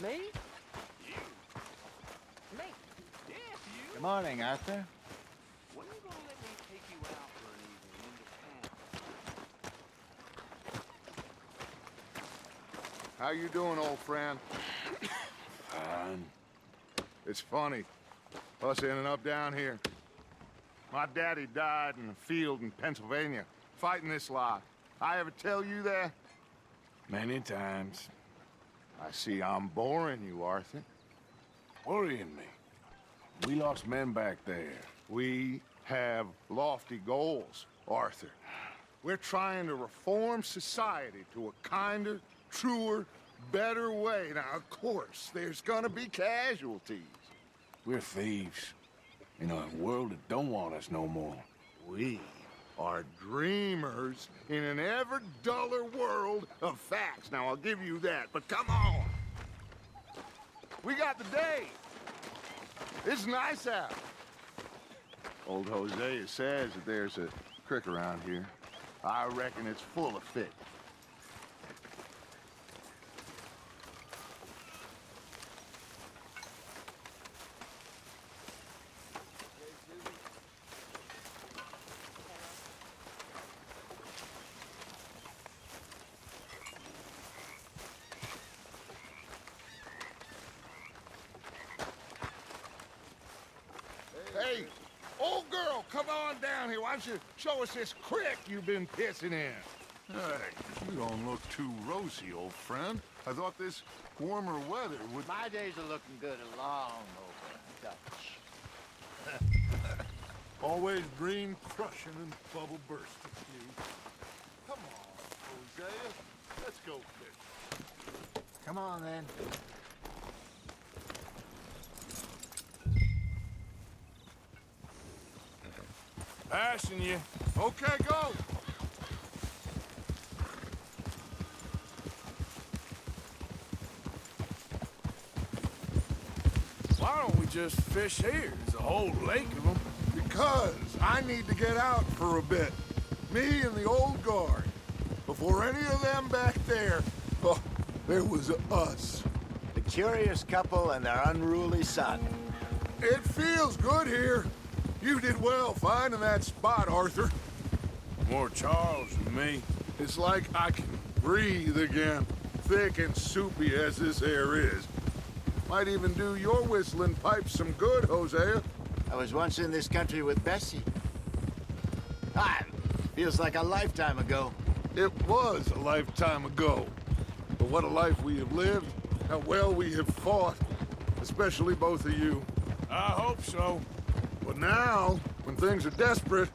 Me? You? Me? Yes, you. Good morning, Arthur. When are you gonna let me take you out for an evening into town? How you doing, old friend? Fine. It's funny, us ending up down here. My daddy died in a field in Pennsylvania, fighting this lot. I ever tell you that? Many times. I see I'm boring you, Arthur. Worrying me. We lost men back there. We have lofty goals, Arthur. We're trying to reform society to a kinder, truer, better way. Now, of course, there's gonna be casualties. We're thieves. In a world that don't want us no more. We are dreamers in an ever duller world of facts. Now, I'll give you that, but come on. We got the day. It's nice out. Old Hosea says that there's a creek around here. I reckon it's full of fish. Hey, old girl, come on down here. Why don't you show us this creek you've been pissing in? Hey, you don't look too rosy, old friend. I thought this warmer weather would... My days are looking good along over Dutch. Always green crushing and bubble bursting, you. Come on, Hosea. Let's go fish. Come on, then. Passing you. Okay, go. Why don't we just fish here? There's a whole lake of them. Because I need to get out for a bit. Me and the old guard. Before any of them back there, oh, there was us. The curious couple and their unruly son. It feels good here. You did well finding that spot, Arthur. More Charles than me. It's like I can breathe again, thick and soupy as this air is. Might even do your whistling pipes some good, Hosea. I was once in this country with Bessie. Ah, feels like a lifetime ago. It was a lifetime ago. But what a life we have lived, how well we have fought, especially both of you. I hope so. But now, when things are desperate,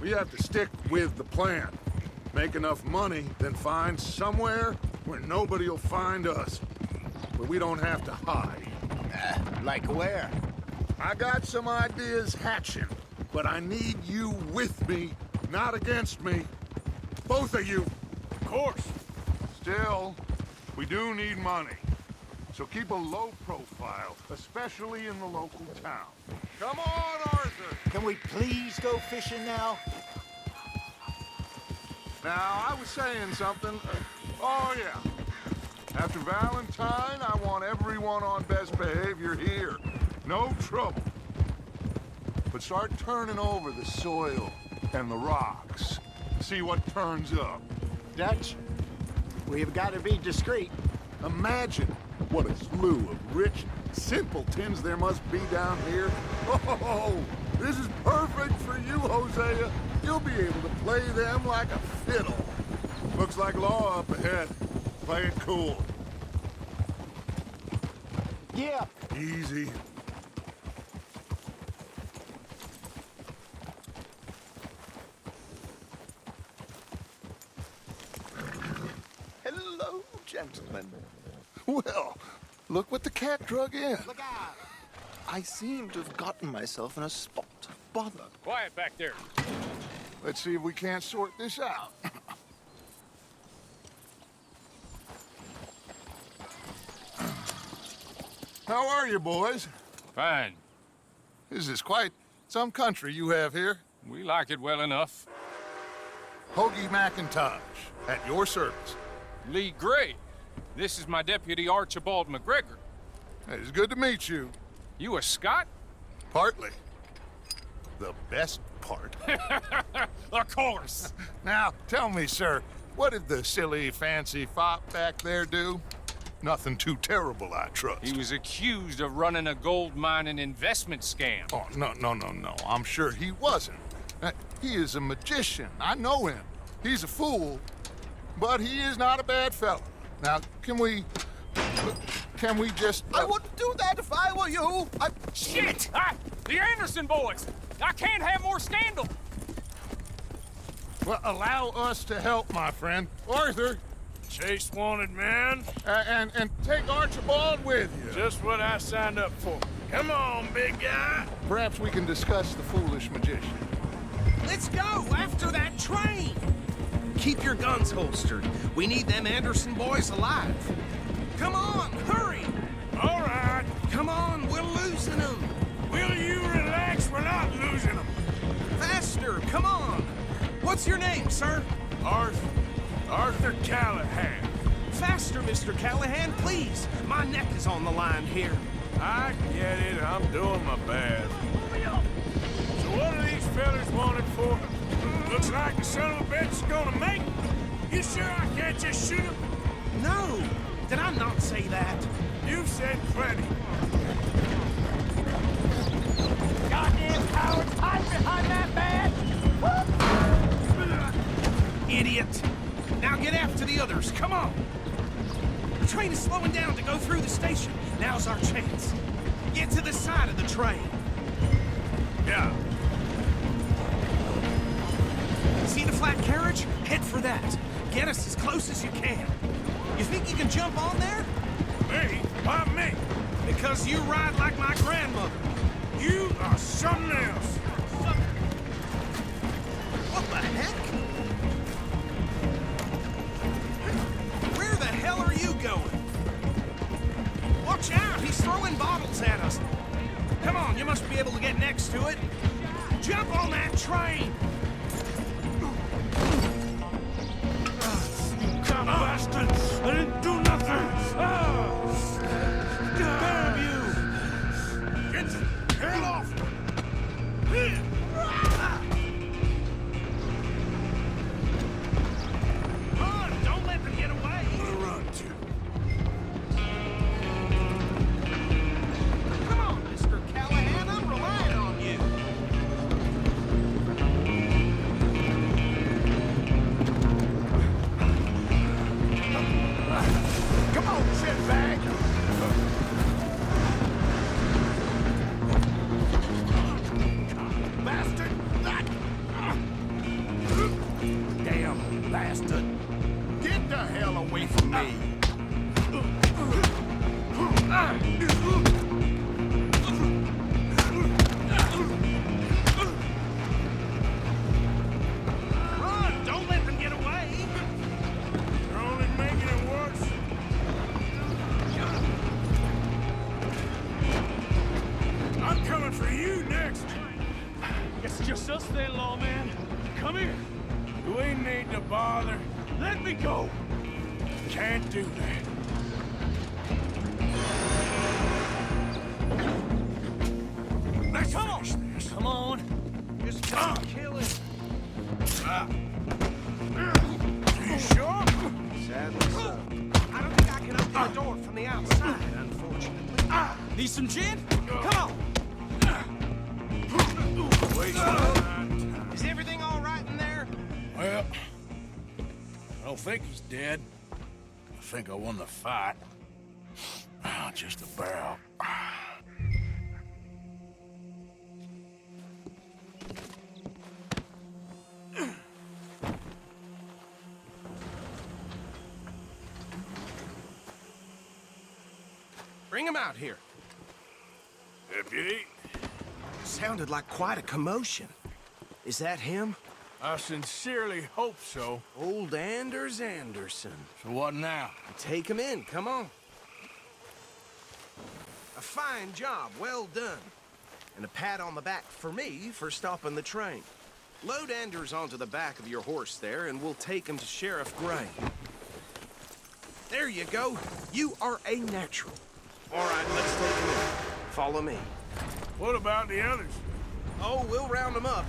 we have to stick with the plan. Make enough money, then find somewhere where nobody will find us. Where we don't have to hide. Like where? I got some ideas hatching, but I need you with me, not against me. Both of you. Of course. Still, we do need money. So keep a low profile, especially in the local town. Come on, Arthur! Can we please go fishing now? Now, I was saying something. Oh, yeah. After Valentine, I want everyone on best behavior here. No trouble. But start turning over the soil and the rocks. See what turns up. Dutch, we've got to be discreet. Imagine what a slew of rich simpletons there must be down here. Oh, this is perfect for you, Hosea. You'll be able to play them like a fiddle. Looks like law up ahead. Play it cool. Yeah. Easy. Hello, gentlemen. Well, look what the cat drug in. Look out. I seem to have gotten myself in a spot of bother. Quiet back there. Let's see if we can't sort this out. How are you, boys? Fine. This is quite some country you have here. We like it well enough. Hoagie McIntosh, at your service. Lee Gray. This is my deputy, Archibald McGregor. Hey, it's good to meet you. You a Scot? Partly. The best part. Of course. Now, tell me, sir, what did the silly, fancy fop back there do? Nothing too terrible, I trust. He was accused of running a gold mining investment scam. Oh, no. I'm sure he wasn't. He is a magician. I know him. He's a fool, but he is not a bad fellow. Now, can we just... I wouldn't do that if I were you. Shit! The Anderson boys! I can't have more scandal! Well, allow us to help, my friend. Arthur, Chase wanted man. and take Archibald with you. Just what I signed up for. Come on, big guy. Perhaps we can discuss the foolish magician. Let's go after that train. Keep your guns holstered. We need them Anderson boys alive. Come on, hurry. All right. Come on, we're losing them. Will you relax? We're not losing them. Faster, come on. What's your name, sir? Arthur Callahan. Faster, Mr. Callahan, please. My neck is on the line here. I get it. I'm doing my best. So what are these fellas wanted for? Looks like the son of a bitch is gonna make it. You sure I can't just shoot him? No, did I not say that? You've said plenty. Goddamn cowards, hide behind that bag! Idiot! Now get after the others, come on! The train is slowing down to go through the station. Now's our chance. Get to the side of the train. Yeah. See the flat carriage? Head for that. Get us as close as you can. You think you can jump on there? Me? Why me? Because you ride like my grandmother. You are something else. What the heck? Where the hell are you going? Watch out, he's throwing bottles at us. Come on, you must be able to get next to it. Jump on that train! Come bastard! I didn't do nothing! Damn you! Get the hell off! Run! Don't let them get away! Run to. Come on, Mr. Callahan, I'm relying on you. Come on, shitbag! Bastard! Damn bastard! Get the hell away from me! Run! Don't let them get away! You're only making it worse. I'm coming for you next. It's just us then, lawman. Come here. Do we need to bother? Let me go. Can't do that. Let's finish this. Come on. Just don't kill him. Are you sure? Sadly so. I don't think I can open the door from the outside, unfortunately. Need some gin? Come on. Waste my time. Is everything all right in there? Well, I don't think he's dead. I think I won the fight. Just about. Bring him out here. Deputy, Sounded like quite a commotion. Is that him? I sincerely hope so. Old Anders Anderson. So what now? Take him in, come on. A fine job, well done. And a pat on the back for me for stopping the train. Load Anders onto the back of your horse there, and we'll take him to Sheriff Gray. There you go. You are a natural. All right, let's take a look. Follow me. What about the others? Oh, we'll round them up.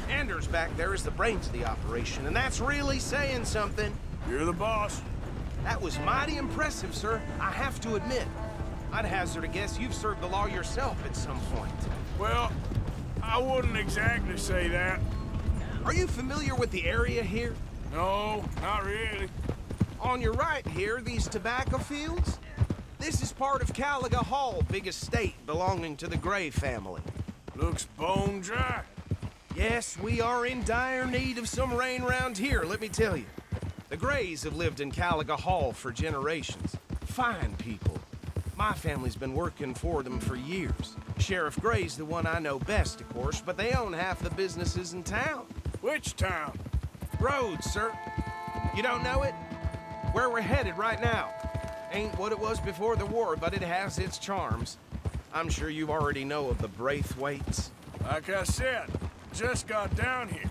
Anders back there is the brains of the operation, and that's really saying something. You're the boss. That was mighty impressive, sir. I have to admit. I'd hazard a guess you've served the law yourself at some point. Well, I wouldn't exactly say that. Are you familiar with the area here? No, not really. On your right here, these tobacco fields? This is part of Caliga Hall, big estate belonging to the Gray family. Looks bone dry. Yes, we are in dire need of some rain round here, let me tell you. The Grays have lived in Caliga Hall for generations. Fine people. My family's been working for them for years. Sheriff Gray's the one I know best, of course, but they own half the businesses in town. Which town? Rhodes, sir. You don't know it? Where we're headed right now. Ain't what it was before the war, but it has its charms. I'm sure you already know of the Braithwaites. Like I said, just got down here.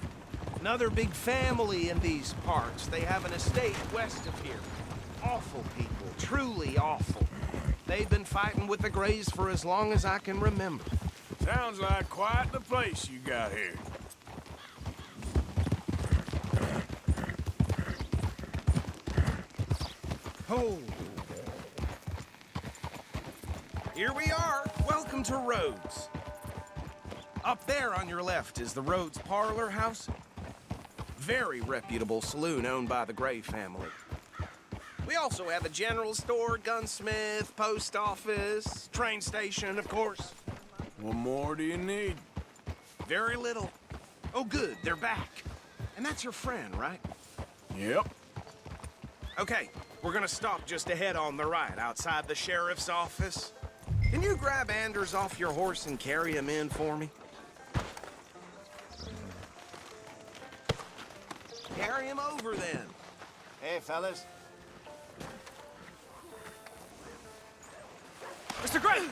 Another big family in these parts. They have an estate west of here. Awful people, truly awful. They've been fighting with the Grays for as long as I can remember. Sounds like quite the place you got here. Oh. Here we are. Welcome to Rhodes. Up there on your left is the Rhodes Parlor House. Very reputable saloon owned by the Gray family. We also have a general store, gunsmith, post office, train station, of course. What more do you need? Very little. Oh, good, they're back. And that's your friend, right? Yep. Okay, we're gonna stop just ahead on the right, outside the sheriff's office. Can you grab Anders off your horse and carry him in for me? Carry him over, then. Hey, fellas. Mr. Gray!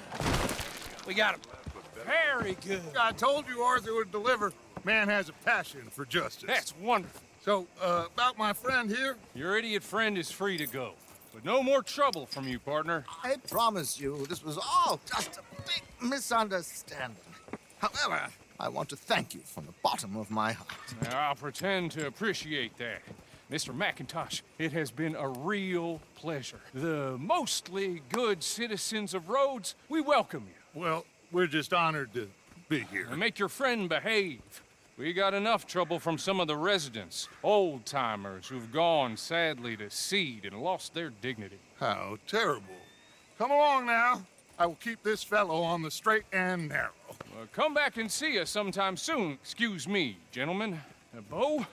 We got him. Very good. I told you Arthur would deliver. Man has a passion for justice. That's wonderful. So, about my friend here? Your idiot friend is free to go. But no more trouble from you, partner. I promise you, this was all just a big misunderstanding. However, I want to thank you from the bottom of my heart. Now, I'll pretend to appreciate that. Mr. McIntosh, it has been a real pleasure. The mostly good citizens of Rhodes, we welcome you. Well, we're just honored to be here. And make your friend behave. We got enough trouble from some of the residents, old-timers who've gone, sadly, to seed and lost their dignity. How terrible. Come along now. I will keep this fellow on the straight and narrow. Come back and see us sometime soon. Excuse me, gentlemen. Bo,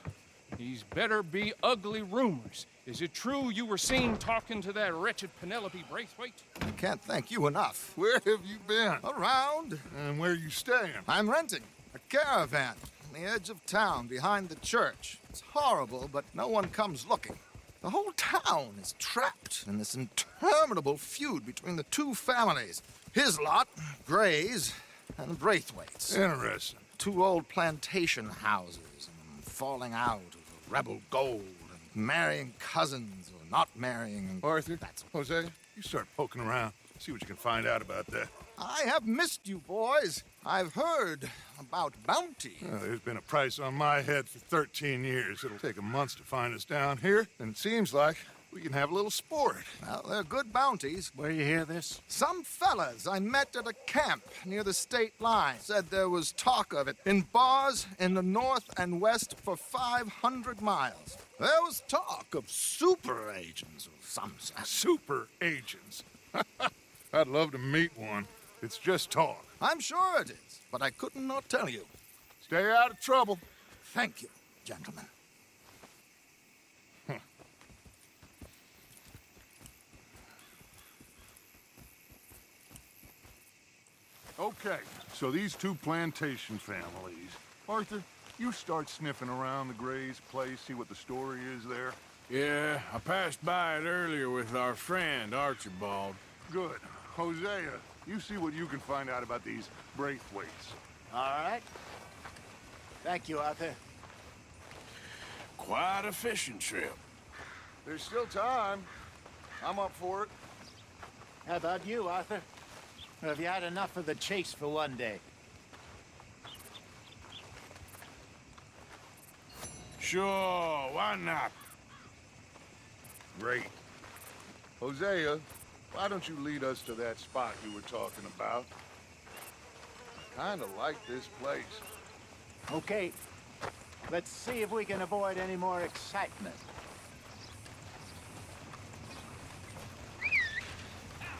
these better be ugly rumors. Is it true you were seen talking to that wretched Penelope Braithwaite? I can't thank you enough. Where have you been? Around, And where you staying? I'm renting a caravan on the edge of town behind the church. It's horrible, but no one comes looking. The whole town is trapped in this interminable feud between the two families. His lot, Gray's, and Braithwaite's. Interesting. Two old plantation houses, and falling out over rebel gold, and marrying cousins or not marrying. And Arthur, that's Jose, you start poking around. See what you can find out about that. I have missed you, boys. I've heard about bounty. There's been a price on my head for 13 years. It'll take a month to find us down here, and it seems like we can have a little sport. Well, they're good bounties. Where you hear this? Some fellas I met at a camp near the state line said there was talk of it in bars in the north and west for 500 miles. There was talk of super agents of some sort. Super agents. I'd love to meet one. It's just talk. I'm sure it is, but I couldn't not tell you. Stay out of trouble. Thank you, gentlemen. Okay, so these two plantation families. Arthur, you start sniffing around the Gray's place, see what the story is there. Yeah, I passed by it earlier with our friend, Archibald. Good. Hosea, you see what you can find out about these Braithwaites. All right. Thank you, Arthur. Quite a fishing trip. There's still time. I'm up for it. How about you, Arthur? Or have you had enough of the chase for one day? Sure, why not? Great. Hosea, why don't you lead us to that spot you were talking about? Kinda like this place. Okay. Let's see if we can avoid any more excitement.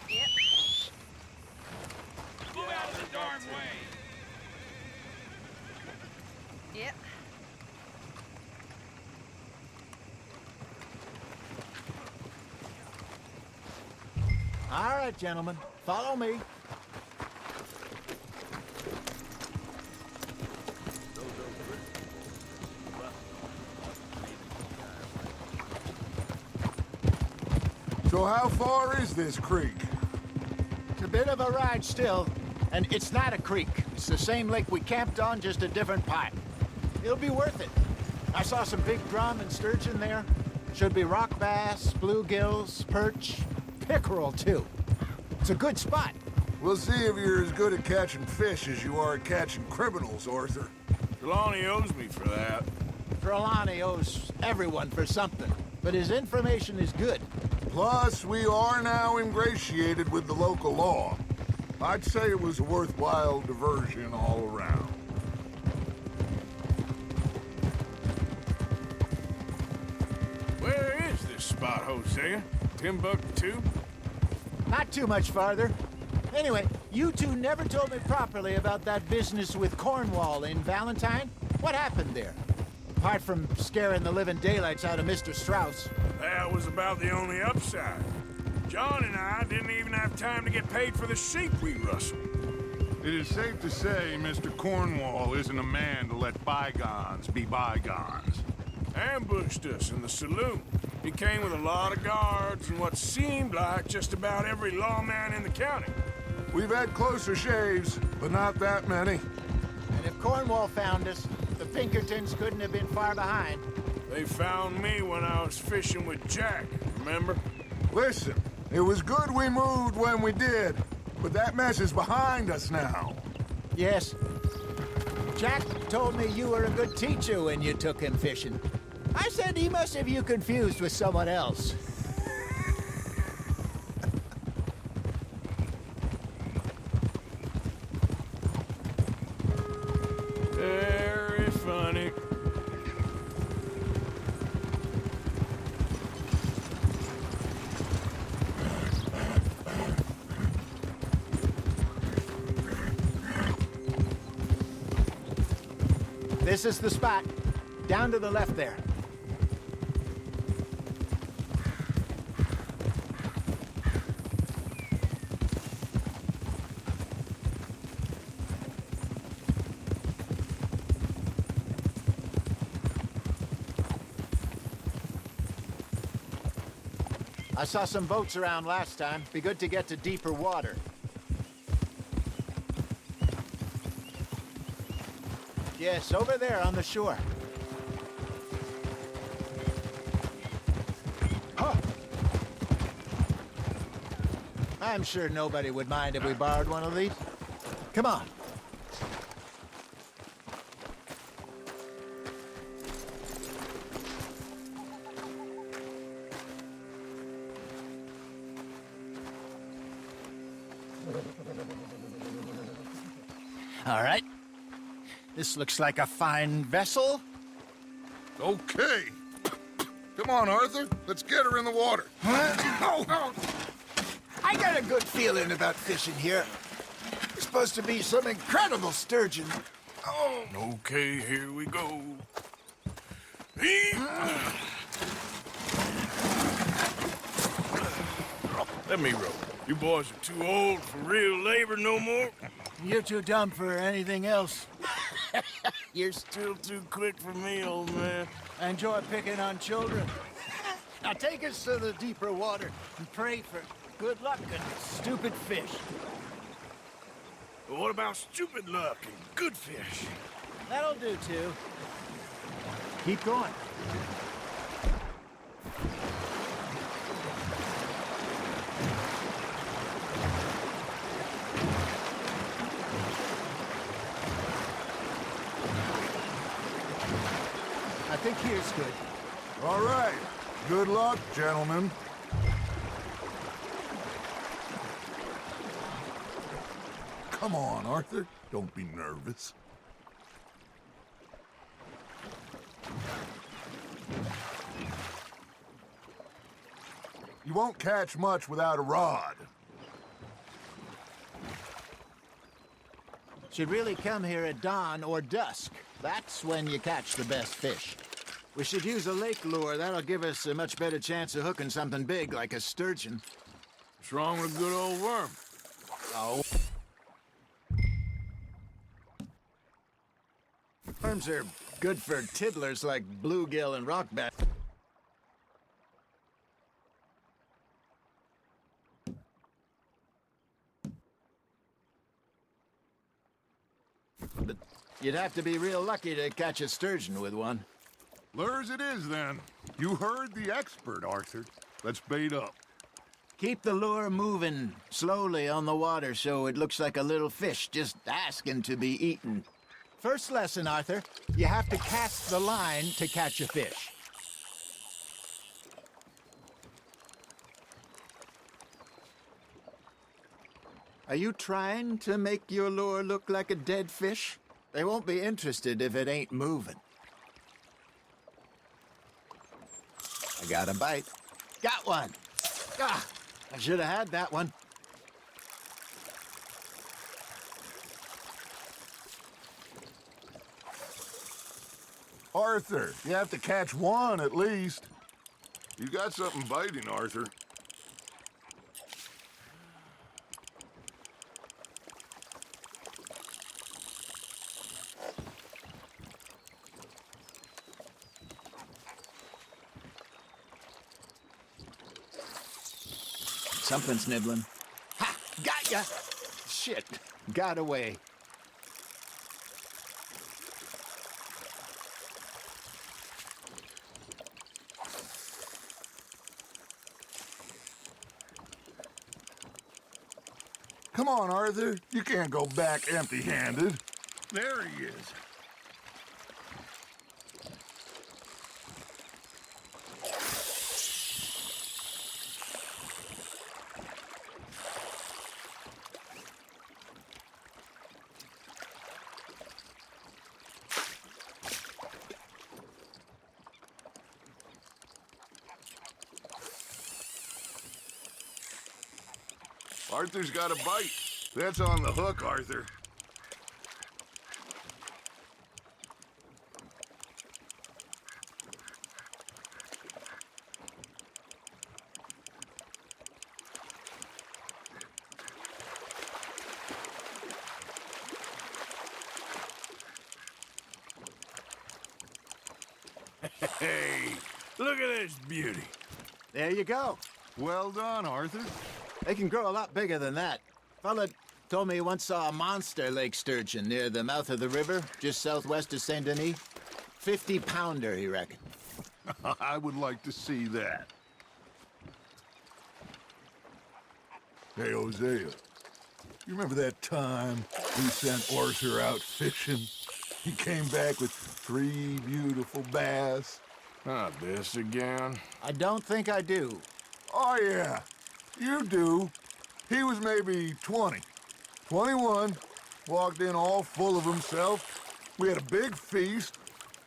Yep. Move out of the darn way! Yep. All right, gentlemen. Follow me. So how far is this creek? It's a bit of a ride still, and it's not a creek. It's the same lake we camped on, just a different pipe. It'll be worth it. I saw some big drum and sturgeon there. Should be rock bass, bluegills, perch, pickerel too. It's a good spot. We'll see if you're as good at catching fish as you are at catching criminals, Arthur. Trelawney owes me for that. Trelawney owes everyone for something, but his information is good. Plus, we are now ingratiated with the local law. I'd say it was a worthwhile diversion all around. Where is this spot, Hosea? Timbuktu? Not too much farther. Anyway, you two never told me properly about that business with Cornwall in Valentine. What happened there? Apart from scaring the living daylights out of Mr. Strauss. That was about the only upside. John and I didn't even have time to get paid for the sheep we rustled. It is safe to say Mr. Cornwall isn't a man to let bygones be bygones. Ambushed us in the saloon. He came with a lot of guards and what seemed like just about every lawman in the county. We've had closer shaves, but not that many. And if Cornwall found us, the Pinkertons couldn't have been far behind. They found me when I was fishing with Jack, remember? Listen, it was good we moved when we did, but that mess is behind us now. Yes. Jack told me you were a good teacher when you took him fishing. I said he must have you confused with someone else. Very funny. This is the spot. Down to the left there. I saw some boats around last time. Be good to get to deeper water. Yes, over there on the shore. Huh. I'm sure nobody would mind if we borrowed one of these. Come on. All right. This looks like a fine vessel. Okay. Come on, Arthur. Let's get her in the water. Oh. I got a good feeling about fishing here. It's supposed to be some incredible sturgeon. Oh. Okay, here we go. Let me row. You boys are too old for real labor no more. You're too dumb for anything else. You're still too quick for me, old man. I enjoy picking on children. Now take us to the deeper water and pray for good luck and stupid fish. But what about stupid luck and good fish? That'll do, too. Keep going. good. All right. Good luck, gentlemen. Come on, Arthur. Don't be nervous. You won't catch much without a rod. Should really come here at dawn or dusk. That's when you catch the best fish. We should use a lake lure. That'll give us a much better chance of hooking something big like a sturgeon. What's wrong with a good old worm? Oh. Worms are good for tiddlers like bluegill and rockbat. But you'd have to be real lucky to catch a sturgeon with one. Lures it is, then. You heard the expert, Arthur. Let's bait up. Keep the lure moving slowly on the water so it looks like a little fish just asking to be eaten. First lesson, Arthur. You have to cast the line to catch a fish. Are you trying to make your lure look like a dead fish? They won't be interested if it ain't moving. I got a bite. Got one. Ah, I should have had that one. Arthur, you have to catch one at least. You got something biting, Arthur. Something's nibbling. Ha! Got ya! Shit, got away. Come on, Arthur. You can't go back empty-handed. There he is. Arthur's got a bite. That's on the hook, Arthur. Hey, look at this beauty. There you go. Well done, Arthur. They can grow a lot bigger than that. Fella told me he once saw a monster lake sturgeon near the mouth of the river, just southwest of Saint Denis. 50-pounder, he reckoned. I would like to see that. Hey, Hosea, you remember that time we sent Arthur out fishing? He came back with 3 beautiful bass. Not this again. I don't think I do. Oh, yeah, you do. He was maybe 20, 21, walked in all full of himself. We had a big feast,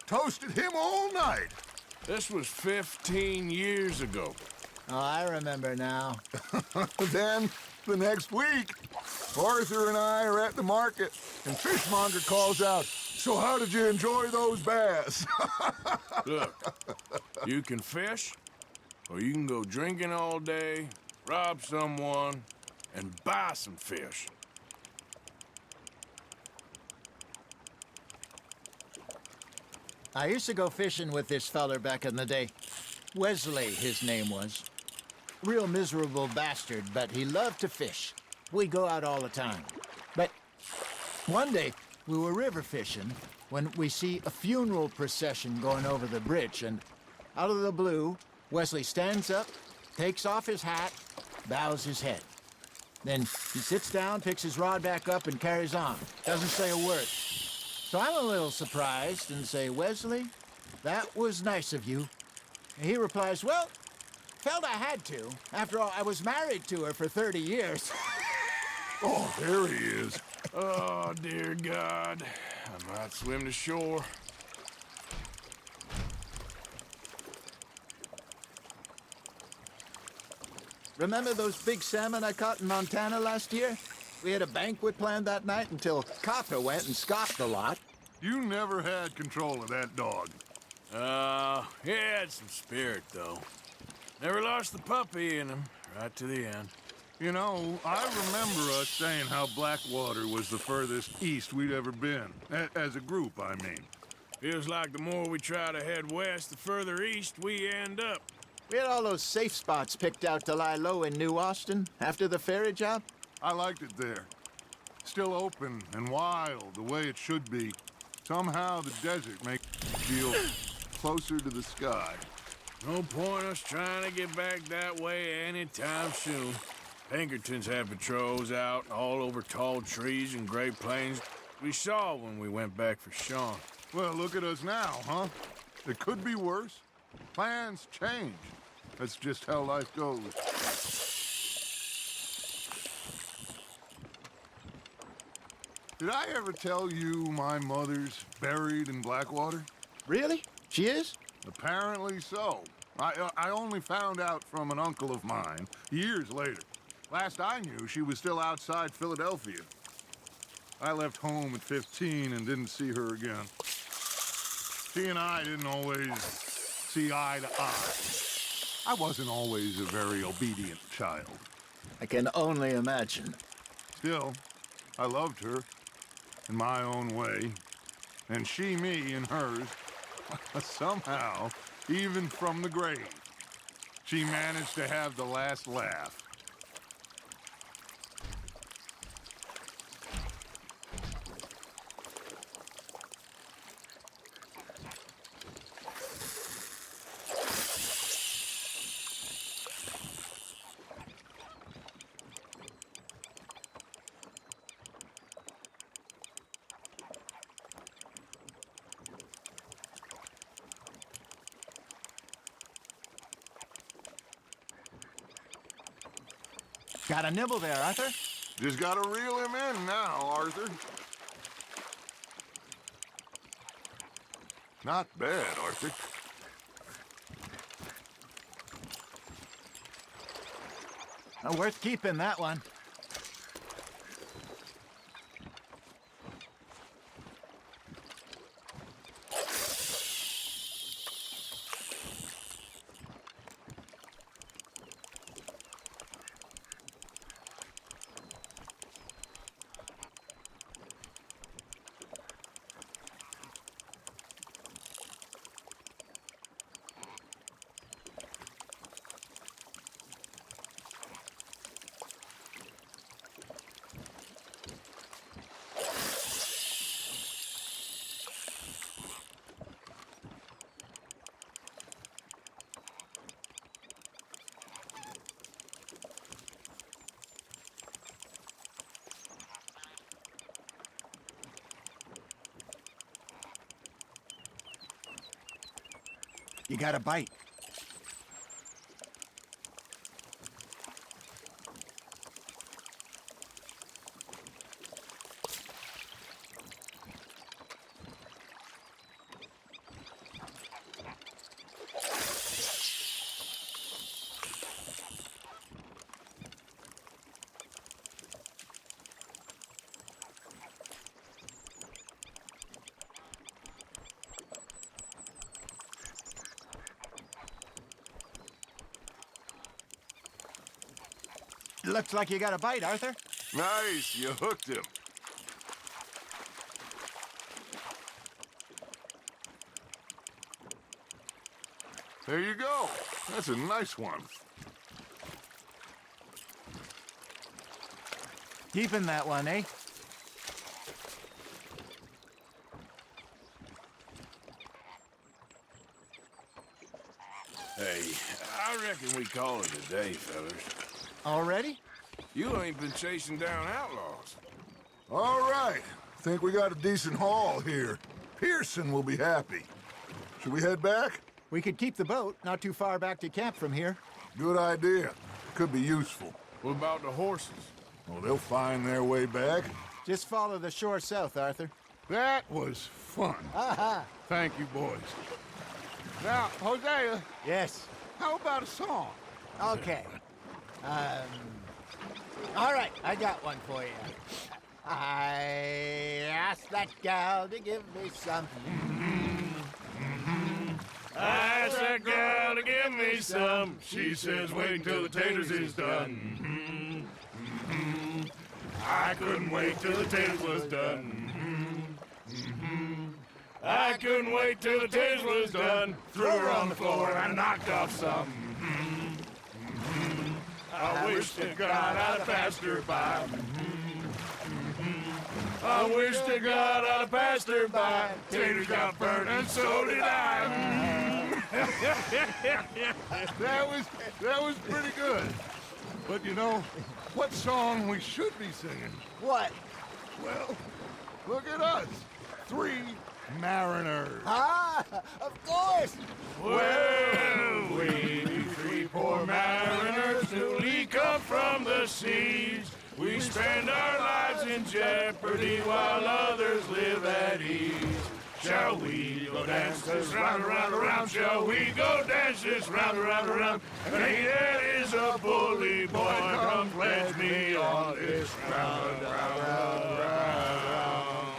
toasted him all night. This was 15 years ago. Oh, I remember now. Then, the next week, Arthur and I are at the market, and Fishmonger calls out, "So how did you enjoy those bass?" Look, you can fish, or you can go drinking all day, rob someone, and buy some fish. I used to go fishing with this feller back in the day. Wesley, his name was. Real miserable bastard, but he loved to fish. We'd go out all the time. But one day, we were river fishing when we see a funeral procession going over the bridge, and out of the blue, Wesley stands up, takes off his hat, bows his head. Then he sits down, picks his rod back up, and carries on. Doesn't say a word. So I'm a little surprised and say, "Wesley, That was nice of you. He replies, well, felt I had to. After all, I was married to her for 30 years. Oh, there he is. Oh, dear God. I might swim to shore. Remember those big salmon I caught in Montana last year? We had a banquet planned that night until Copper went and scoffed a lot. You never had control of that dog. He had some spirit, though. Never lost the puppy in him, right to the end. You know, I remember us saying how Blackwater was the furthest east we'd ever been. As a group, I mean. Feels like the more we try to head west, the further east we end up. We had all those safe spots picked out to lie low in New Austin after the ferry job. I liked it there. Still open and wild, the way it should be. Somehow the desert makes you feel closer to the sky. No point us trying to get back that way anytime soon. Pinkertons have patrols out all over tall trees and Great Plains. We saw when we went back for Sean. Well, look at us now, huh? It could be worse. Plans change. That's just how life goes. Did I ever tell you my mother's buried in Blackwater? Really? She is? Apparently so. I only found out from an uncle of mine years later. Last I knew, she was still outside Philadelphia. I left home at 15 and didn't see her again. She and I didn't always see eye to eye. I wasn't always a very obedient child. I can only imagine. Still, I loved her in my own way, and she me in hers. Somehow, even from the grave, she managed to have the last laugh. Got a nibble there, Arthur? Just gotta reel him in now, Arthur. Not bad, Arthur. Worth keeping, that one. You got a bite. Looks like you got a bite, Arthur. Nice, you hooked him. There you go. That's a nice one. Keeping that one, eh? Hey, I reckon we call it a day, fellas. Already? You ain't been chasing down outlaws. All right. Think we got a decent haul here. Pearson will be happy. Should we head back? We could keep the boat not too far back to camp from here. Good idea. Could be useful. What about the horses? Well, they'll find their way back. Just follow the shore south, Arthur. That was fun. Aha! Thank you, boys. Now, Hosea, Yes. how about a song? Okay. All right, I got one for you. I asked that gal to give me some. I asked that girl to give me some. She says, wait till the taters is done. I couldn't wait till the taters was done. I couldn't wait till the taters was done. Threw her on the floor and knocked off some. I wish to God I'd passed her by. I wish to God I'd passed her by. Taters got burned and so did I. That was pretty good. But you know, what song we should be singing? What? Well, look at us. 3 mariners. Ah, of course. Well, we 3 poor mariners newly come from the seas. We spend our lives in jeopardy while others live at ease. Shall we go dance this round, around, around? Shall we go dance this round, around, around? And that is a bully boy, come pledge me on this round, round, round.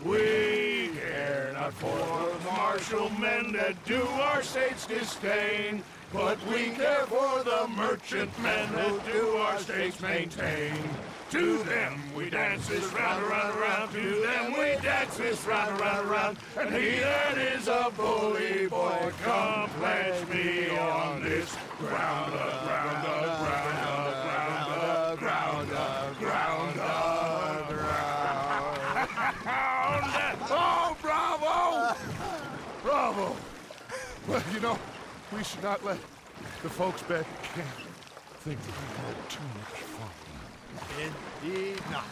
We care not for the martial men that do our states disdain, but we care for the merchant men that do our states maintain. To them we dance this round, around, around. To them we dance this round, around, around. And he that is a bully boy, come pledge me on this ground, ground, ground, ground, ground, ground, ground. Oh, bravo! Bravo! Well, you know, we should not let the folks back at camp think that we had too much fun. Indeed not.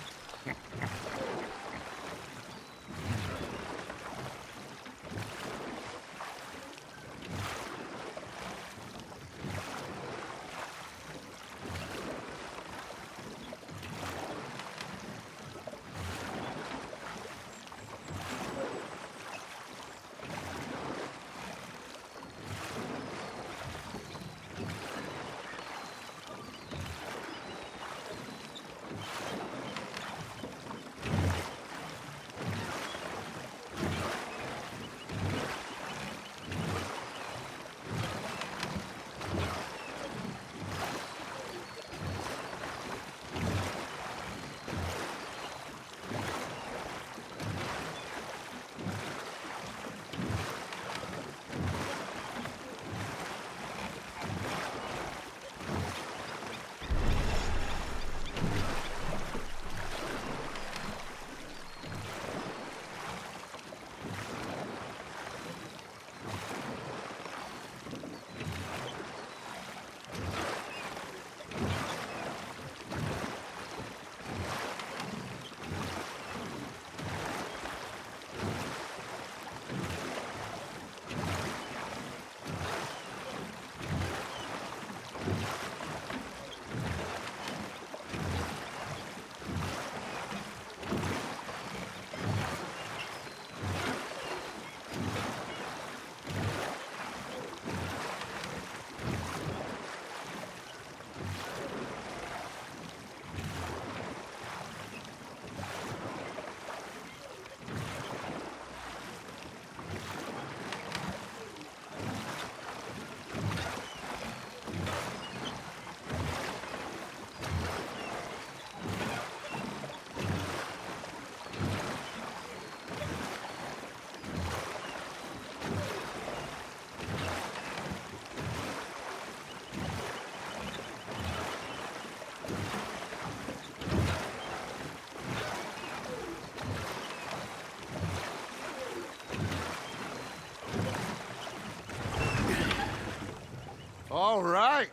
All right.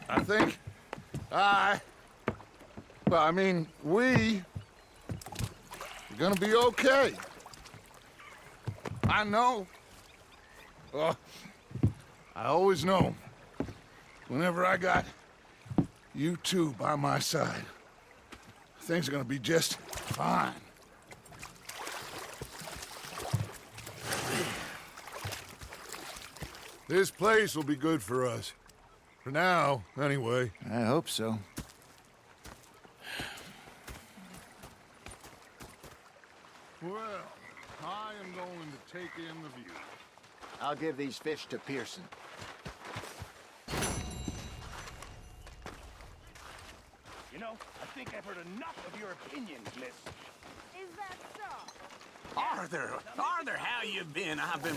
I think we're gonna be okay. I know. Oh, I always know. Whenever I got you two by my side, things are gonna be just fine. This place will be good for us. For now, anyway. I hope so. Well, I am going to take in the view. I'll give these fish to Pearson. You know, I think I've heard enough of your opinions, miss. Is that so? Arthur, how you been? I've been